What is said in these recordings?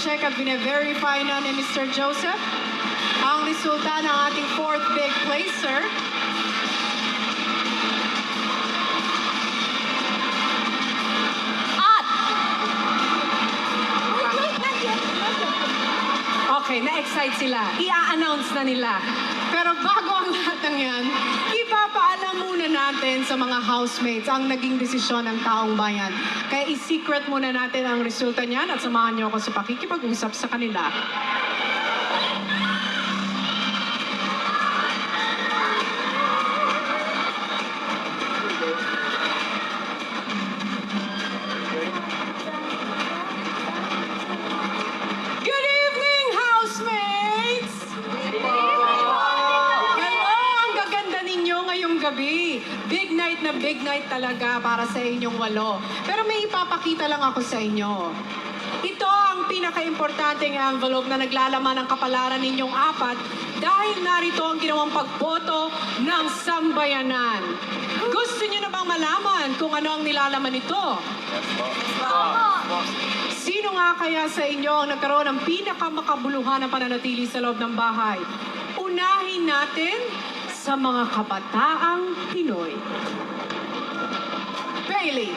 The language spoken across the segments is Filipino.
chine-check at bine-verify na ni Mr. Joseph ang resulta ng ating fourth big placer. Okay, na-excite sila. I-announce na nila. Pero bago ang lahat ng yan, ipapaalam muna natin sa mga housemates ang naging desisyon ng taong bayan. Kaya i-secret muna natin ang resulta niyan at samahan niyo ako sa pakikipag-usap sa kanila. Big night talaga para sa inyong 8. Pero may ipapakita lang ako sa inyo. Ito ang pinaka-importanteng envelope na naglalaman ng kapalaran ninyong 4 dahil narito ang ginawang pagboto ng sambayanan. Gusto niyo na bang malaman kung ano ang nilalaman nito? Sino nga kaya sa inyo ang nagkaroon ng pinakamakabuluhan na pananatili sa loob ng bahay? Unahin natin sa mga kabataang Pinoy. Bailey,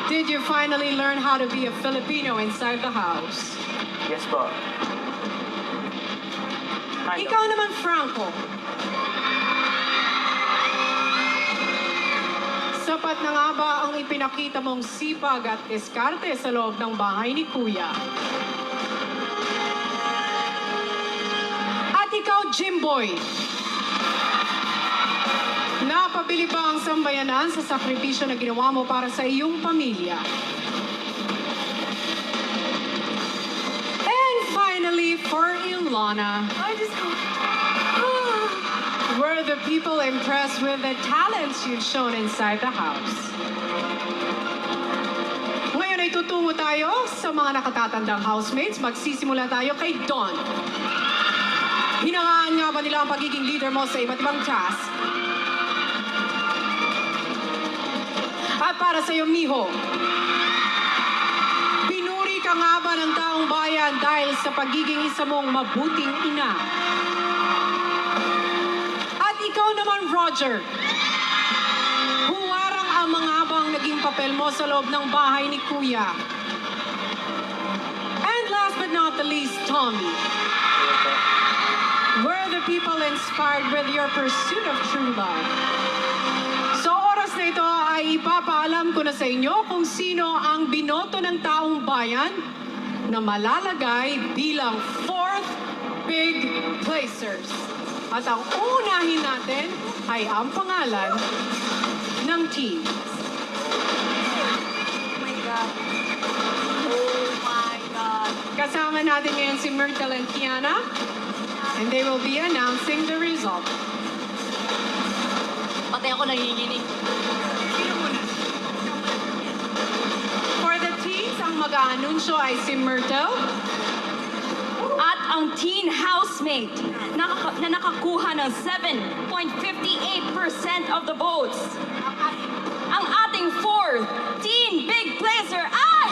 did you finally learn how to be a Filipino inside the house? Yes po. Ikaw naman, Franco. Sapat na nga ba ang ipinakita mong sipag at diskarte sa loob ng bahay ni Kuya? At ikaw, Jimboy. Napabili ba ang sambayanan sa sakripisyo na ginawa mo para sa iyong pamilya? And finally, for Ilona, were the people impressed with the talents you've shown inside the house? Ngayon ay tutungo tayo sa mga nakatatandang housemates. Magsisimula tayo kay Don. Hinangaan nga ba nila ang pagiging leader mo sa iba't ibang task? At para sa iyo, Miho, pinuri ka nga ba ng taong bayan dahil sa pagiging isa mong mabuting ina? At ikaw naman, Roger, huwarang ang mga bang naging papel mo sa loob ng bahay ni Kuya? And last but not the least, Tommy, were the people inspired with your pursuit of true love? Na ito ay ipapaalam ko na sa inyo kung sino ang binoto ng taong bayan na malalagay bilang 4th big placers. At ang unahin natin ay ang pangalan ng team. Oh my God. Oh my God. Kasama natin ngayon si Myrtle and Kiana, and they will be announcing the result. Pati ako nanginginig. For the teens, ang mag-aanunsyo ay si Myrtle. At ang teen housemate na nakakuha ng 7.58% of the votes. Ang ating 4th teen big placer ay...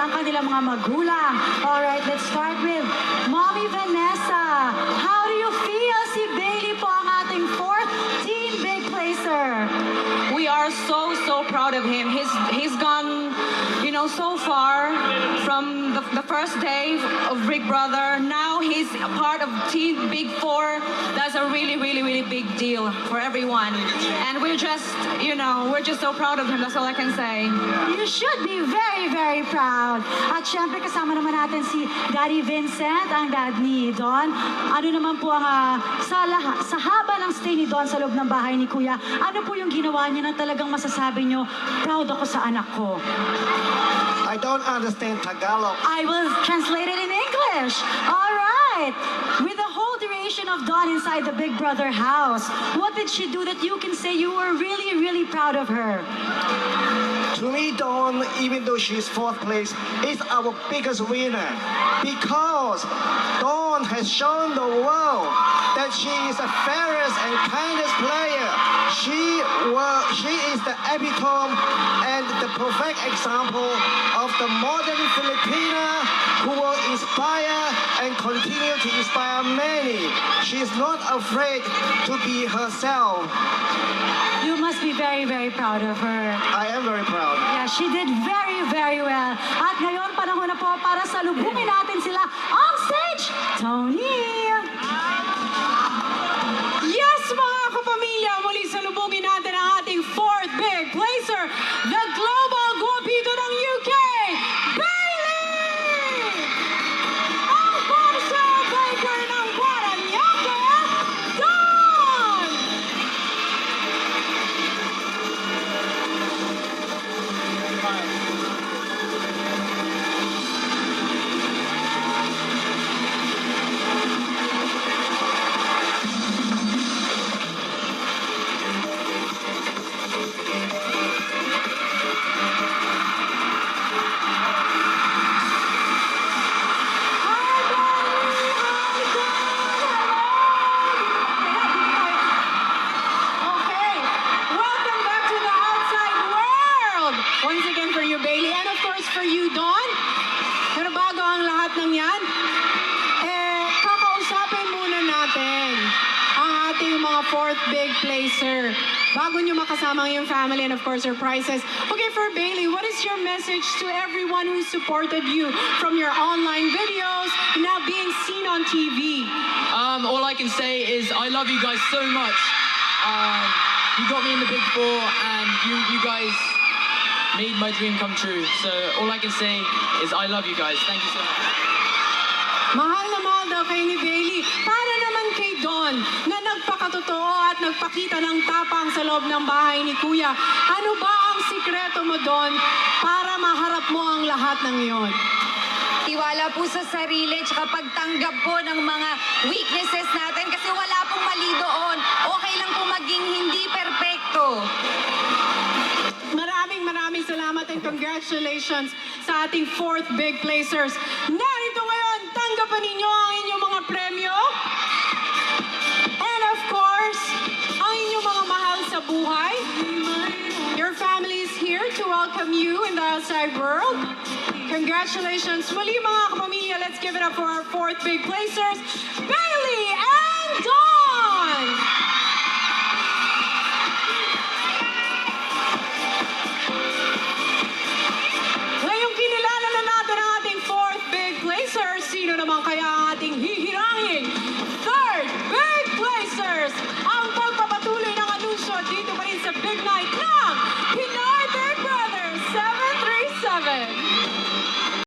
ang kanilang mga magulang. Alright, let's start with Mommy Vanessa. How do you feel? Si Bailey po ang ating fourth teen big placer. We are so proud of him. He's gone, so far from the first day of Big Brother. Now he's a part of Team Big Four. That's a really big deal for everyone. And we're just so proud of him. That's all I can say. You should be very proud. At syempre kasama naman natin si Daddy Vincent, ang dad ni Don. Ano naman po ang sa haba ng stay ni Don sa loob ng bahay ni Kuya, ano po yung ginawa niya na talagang masasabi niyo, proud ako sa anak ko? I don't understand Tagalog. I will translate it in English. All right. With the whole duration of Dawn inside the Big Brother house, what did she do that you can say you were really proud of her? To me, Dawn, even though she's fourth place, is our biggest winner because Dawn has shown the world that she is the fairest and kindest player. She is the epitome and the perfect example of the modern Filipina who will inspire and continue to inspire many. She is not afraid to be herself. You must be very proud of her. I am very proud. Yeah, she did very well. At ngayon, panahon na po para salubungin natin sila on stage, Tony! Yes, mga kapamilya, muli salubungin natin ang ating fourth big placer, the global guwapito ng UK, Bailey! Ang bombshell breaker ng Guaraniaque, Dawn! Okay, welcome back to the outside world! Once again for you, Bailey, and of course for you, Dawn. Pero bago ang lahat ng yan, kakausapin muna natin ang ating mga fourth big placer. Bago nyo makasama yung family and of course your prizes. Okay, for Bailey, what is your message to everyone who supported you from your online videos now being seen on TV? All I can say is I love you guys so much. You got me in the Big Four, and you guys made my dream come true. So all I can say is I love you guys. Thank you so much. Mahal na mahal daw kay ni Bailey. Para naman kay Don na nagpakatotoo at nagpakita ng tapang sa loob ng bahay ni Kuya. Ano ba ang sikreto mo, Don, para maharap mo ang lahat ng iyon? Tiwala po sa sarili, tsaka pagtanggap po ng mga weaknesses natin kasi wala pong mali doon. Okay lang po maging hindi perpekto. Maraming salamat and congratulations sa ating fourth big placers. Narito ngayon, tanggapin ninyo ang inyong mga premyo. And of course, ang inyong mga mahal sa buhay. Your family is here to welcome you in the outside world. Congratulations. Muli mga kapamilya, let's give it up for our fourth big placers, Bailey and Dawn! Ngayong kinilala na natin ang ating fourth big placer, sino naman kaya ang ating